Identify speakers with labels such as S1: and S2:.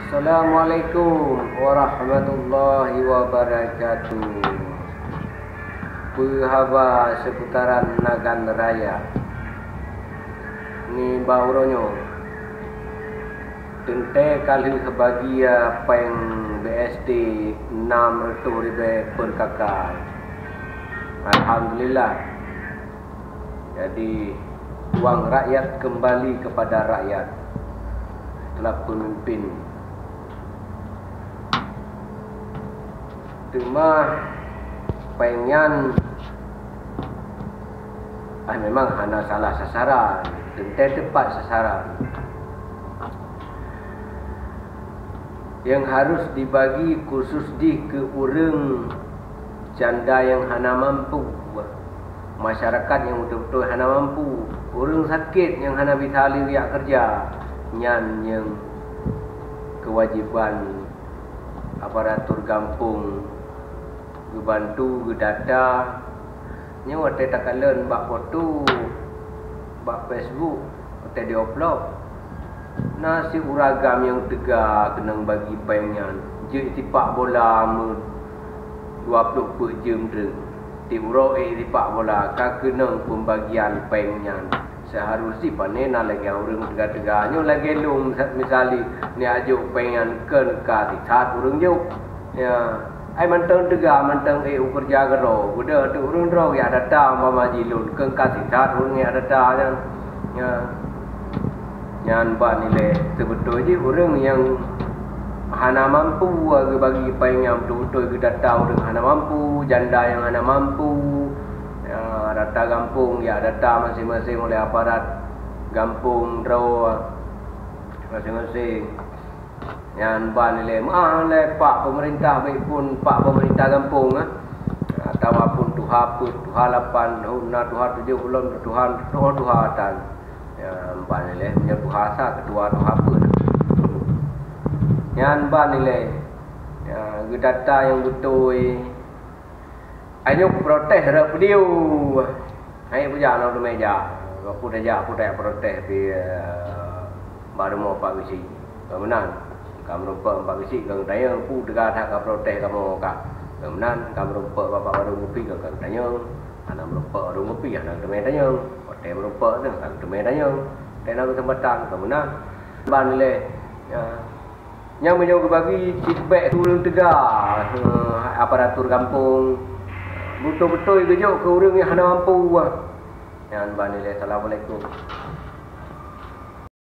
S1: Assalamualaikum warahmatullahi wabarakatuh. Perhaba seputaran Nagan Raya. Ni bauronyo. Tente kali sebagia peng BSD 6 ribe per kakak. Alhamdulillah. Jadi uang rakyat kembali kepada rakyat. Itulah pemimpin. Cuma pengen memang hanya salah sasaran, tentu tepat sasaran. Yang harus dibagi khusus ke orang janda yang hana mampu, masyarakat yang betul-betul hana mampu, orang sakit yang hana bisa lihat kerja, yang kewajiban aparatur kampung bantu data nyawa tak kalen bak foto bak Facebook atau di upload nasi uragam yang tegak kenang bagi pengen je tipak bola 20 per jam tu ti uro tipak bola ka kenang pembagian pengen seharusnya panena lagi orang tegak-tegaknya lagi lum misali ni ajuk pengen ken ka tikat urang juk ya ai mantang tegak mantang kerja gero udah tu urang ro ya data mama jilun ken ka tikat urang ya data ya nyan ba nilai sebetulnya orang yang hana mampu bagi pengen betul-betul ke data orang hana mampu janda yang hana mampu ya, data kampung ya data masing-masing oleh aparat kampung draw masing-masing yang ban nilai oleh pak pemerintah baik pun pak pemerintah kampung atau apun Tuhan 8 Tuhan 7 belum Tuhan tan yang ban nilai punya bahasa ketua Tuhan apa yang ban nilai ya data yang betul ayo protes harap video ayo puja nak meja aku dah protes di baru mau pak bisi kemudian kamu rupa pak bisi kang tanya aku dekat hak protes kamu kak kemudian kamu rupa bapak baru ngopi kang tanya anak rupa baru ngopi anak tanya hotel rupa tu kang tanya tena kesempatan kemudian ban nilai yang menjauh bagi feedback turun tegak aparatur kampung betul-betul kejuk ke orang yang hana mampu. Yang ban nilai. Assalamualaikum.